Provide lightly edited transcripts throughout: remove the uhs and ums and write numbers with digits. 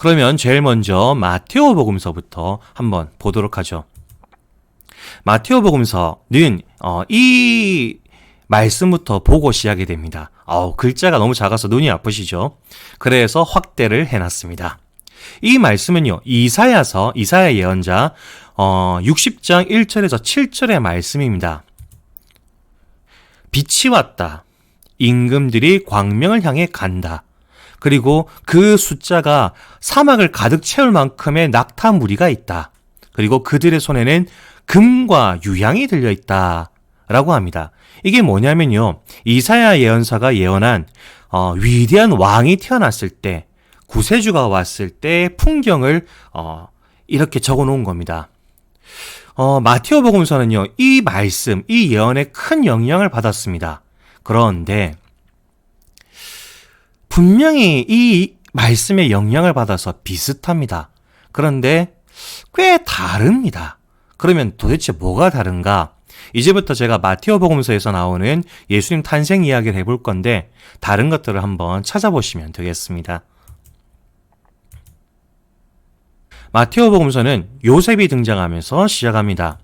그러면 제일 먼저 마테오 복음서부터 한번 보도록 하죠. 마테오 복음서는 이 말씀부터 보고 시작이 됩니다. 글자가 너무 작아서 눈이 아프시죠? 그래서 확대를 해놨습니다. 이 말씀은요, 이사야 예언자 60장 1절에서 7절의 말씀입니다. 빛이 왔다. 임금들이 광명을 향해 간다. 그리고 그 숫자가 사막을 가득 채울 만큼의 낙타 무리가 있다. 그리고 그들의 손에는 금과 유향이 들려있다. 라고 합니다. 이게 뭐냐면요. 이사야 예언사가 예언한 위대한 왕이 태어났을 때, 구세주가 왔을 때 풍경을 이렇게 적어 놓은 겁니다. 마테오 복음서는요. 이 말씀, 이 예언에 큰 영향을 받았습니다. 그런데 분명히 이 말씀에 영향을 받아서 비슷합니다. 그런데 꽤 다릅니다. 그러면 도대체 뭐가 다른가? 이제부터 제가 마테오 복음서에서 나오는 예수님 탄생 이야기를 해볼 건데 다른 것들을 한번 찾아보시면 되겠습니다. 마테오 복음서는 요셉이 등장하면서 시작합니다.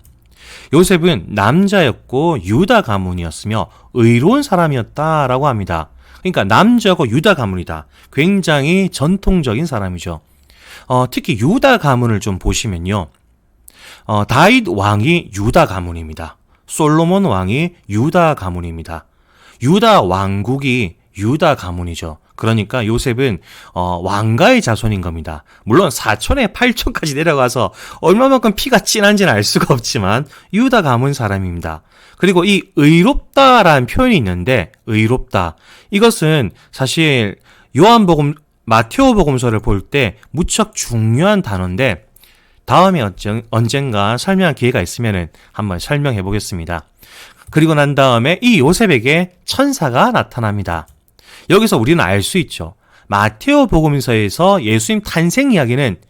요셉은 남자였고 유다 가문이었으며 의로운 사람이었다라고 합니다. 그러니까 남자고 유다 가문이다. 굉장히 전통적인 사람이죠. 특히 유다 가문을 좀 보시면요. 다윗 왕이 유다 가문입니다. 솔로몬 왕이 유다 가문입니다. 유다 왕국이 유다 가문이죠. 그러니까 요셉은 왕가의 자손인 겁니다. 물론 4촌에 8촌까지 내려가서 얼마만큼 피가 진한지는 알 수가 없지만 유다 가문 사람입니다. 그리고 이 의롭다라는 표현이 있는데 의롭다. 이것은 사실 마테오 복음서를 볼 때 무척 중요한 단어인데 다음에 언젠가 설명할 기회가 있으면 한번 설명해 보겠습니다. 그리고 난 다음에 이 요셉에게 천사가 나타납니다. 여기서 우리는 알 수 있죠. 마테오 복음서에서 예수님 탄생 이야기는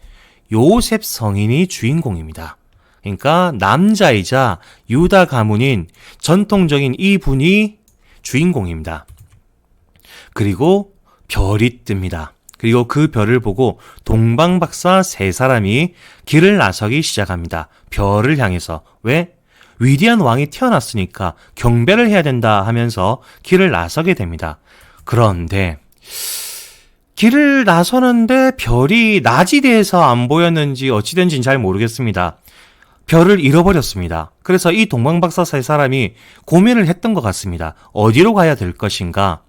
요셉 성인이 주인공입니다. 그러니까 남자이자 유다 가문인 전통적인 이분이 주인공입니다. 그리고 별이 뜹니다. 그리고 그 별을 보고 동방박사 세 사람이 길을 나서기 시작합니다. 별을 향해서. 왜? 위대한 왕이 태어났으니까 경배를 해야 된다 하면서 길을 나서게 됩니다. 그런데 길을 나서는데 별이 낮이 돼서 안 보였는지 어찌된지는 잘 모르겠습니다. 별을 잃어버렸습니다. 그래서 이 동방박사 세 사람이 고민을 했던 것 같습니다. 어디로 가야 될 것인가?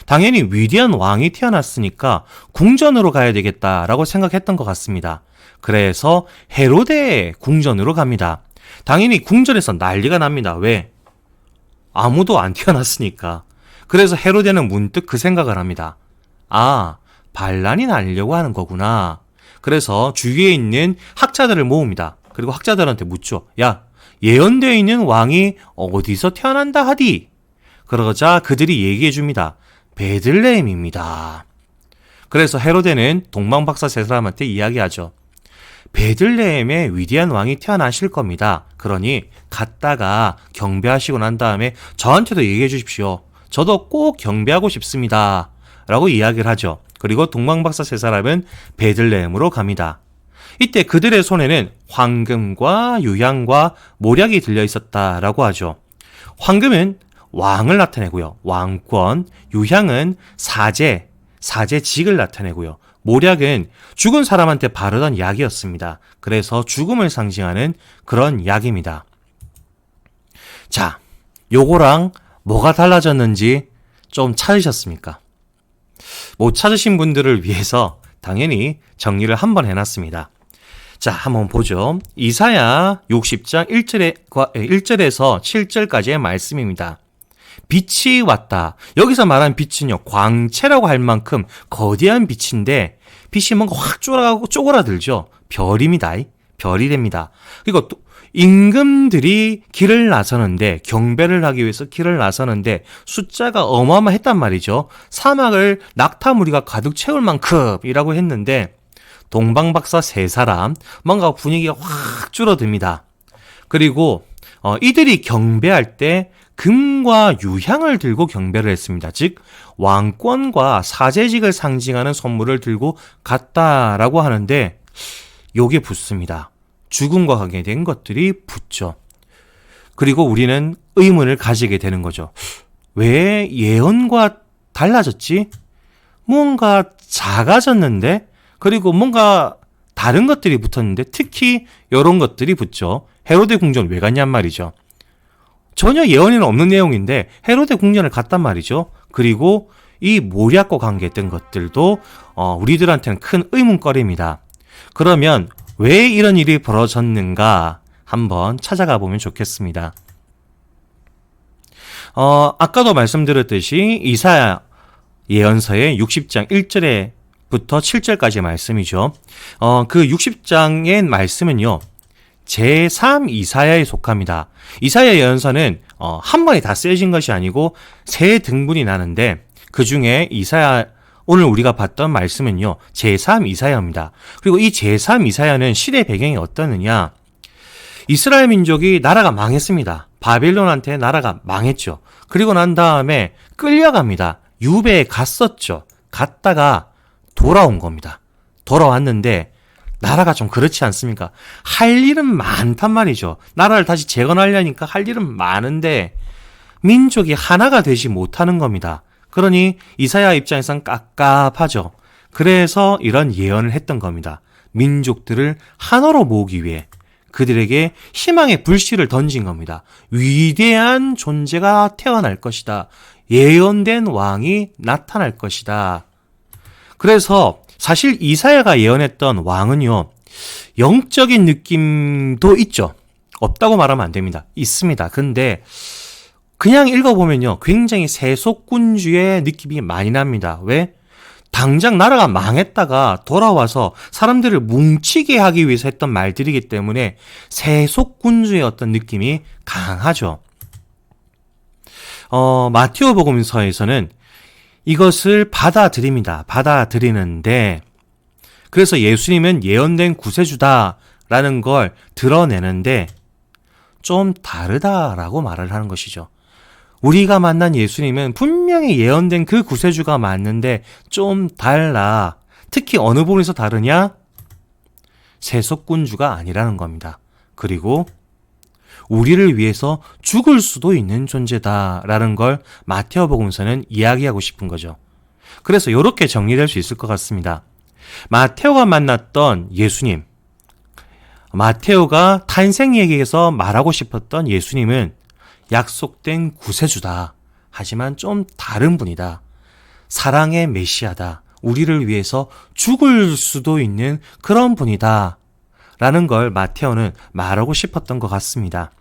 당연히 위대한 왕이 태어났으니까 궁전으로 가야 되겠다라고 생각했던 것 같습니다. 그래서 헤로데 궁전으로 갑니다. 당연히 궁전에서 난리가 납니다. 왜? 아무도 안 태어났으니까. 그래서 헤로데는 문득 그 생각을 합니다. 반란이 나려고 하는 거구나. 그래서 주위에 있는 학자들을 모읍니다. 그리고 학자들한테 묻죠. 야, 예언되어 있는 왕이 어디서 태어난다 하디? 그러자 그들이 얘기해 줍니다. 베들레헴입니다. 그래서 헤로데는 동방박사 세 사람한테 이야기하죠. 베들레헴에 위대한 왕이 태어나실 겁니다. 그러니 갔다가 경배하시고 난 다음에 저한테도 얘기해 주십시오. 저도 꼭 경배하고 싶습니다. 라고 이야기를 하죠. 그리고 동방박사 세 사람은 베들레헴으로 갑니다. 이때 그들의 손에는 황금과 유향과 모략이 들려 있었다라고 하죠. 황금은 왕을 나타내고요. 왕권, 유향은 사제직을 나타내고요. 모략은 죽은 사람한테 바르던 약이었습니다. 그래서 죽음을 상징하는 그런 약입니다. 자, 요거랑 뭐가 달라졌는지 좀 찾으셨습니까? 못 찾으신 분들을 위해서 당연히 정리를 한번 해놨습니다. 자, 한번 보죠. 이사야 60장 1절에서 7절까지의 말씀입니다. 빛이 왔다. 여기서 말한 빛은요, 광채라고 할 만큼 거대한 빛인데 빛이 뭔가 확 쪼그라들죠. 별입니다. 별이 됩니다. 그리고 또 임금들이 길을 나서는데, 경배를 하기 위해서 길을 나서는데 숫자가 어마어마했단 말이죠. 사막을 낙타무리가 가득 채울 만큼이라고 했는데 동방박사 세 사람 뭔가 분위기가 확 줄어듭니다. 그리고 이들이 경배할 때 금과 유향을 들고 경배를 했습니다. 즉 왕권과 사제직을 상징하는 선물을 들고 갔다라고 하는데 요게 붙습니다. 죽음과 관계된 것들이 붙죠. 그리고 우리는 의문을 가지게 되는 거죠. 왜 예언과 달라졌지? 뭔가 작아졌는데, 그리고 뭔가 다른 것들이 붙었는데, 특히 이런 것들이 붙죠. 헤로데 궁전 왜 갔냔 말이죠. 전혀 예언에는 없는 내용인데 헤로데 궁전을 갔단 말이죠. 그리고 이 모략과 관계된 것들도 우리들한테는 큰 의문거리입니다. 그러면 왜 이런 일이 벌어졌는가 한번 찾아가 보면 좋겠습니다. 아까도 말씀드렸듯이 이사야 예언서의 60장 1절에부터 7절까지 말씀이죠. 그 60장의 말씀은요, 제3 이사야에 속합니다. 이사야 예언서는 한 번에 다 쓰여진 것이 아니고 세 등분이 나는데 그 중에 이사야 오늘 우리가 봤던 말씀은요, 제3 이사야입니다. 그리고 이 제3 이사야는 시대 배경이 어떠느냐? 이스라엘 민족이 나라가 망했습니다. 바벨론한테 나라가 망했죠. 그리고 난 다음에 끌려갑니다. 유배에 갔었죠. 갔다가 돌아온 겁니다. 돌아왔는데 나라가 좀 그렇지 않습니까? 할 일은 많단 말이죠. 나라를 다시 재건하려니까 할 일은 많은데 민족이 하나가 되지 못하는 겁니다. 그러니 이사야 입장에선 깝깝하죠. 그래서 이런 예언을 했던 겁니다. 민족들을 하나로 모으기 위해 그들에게 희망의 불씨를 던진 겁니다. 위대한 존재가 태어날 것이다. 예언된 왕이 나타날 것이다. 그래서 사실 이사야가 예언했던 왕은요, 영적인 느낌도 있죠. 없다고 말하면 안 됩니다. 있습니다. 근데 그냥 읽어보면요, 굉장히 세속군주의 느낌이 많이 납니다. 왜? 당장 나라가 망했다가 돌아와서 사람들을 뭉치게 하기 위해서 했던 말들이기 때문에 세속군주의 어떤 느낌이 강하죠. 마테오 복음서에서는 이것을 받아들입니다. 받아들이는데, 그래서 예수님은 예언된 구세주다라는 걸 드러내는데 좀 다르다라고 말을 하는 것이죠. 우리가 만난 예수님은 분명히 예언된 그 구세주가 맞는데 좀 달라. 특히 어느 부분에서 다르냐? 세속군주가 아니라는 겁니다. 그리고 우리를 위해서 죽을 수도 있는 존재다라는 걸 마테오복음서는 이야기하고 싶은 거죠. 그래서 이렇게 정리될 수 있을 것 같습니다. 마테오가 만났던 예수님, 마테오가 탄생 얘기에서 말하고 싶었던 예수님은 약속된 구세주다. 하지만 좀 다른 분이다. 사랑의 메시아다. 우리를 위해서 죽을 수도 있는 그런 분이다. 라는 걸 마테오는 말하고 싶었던 것 같습니다.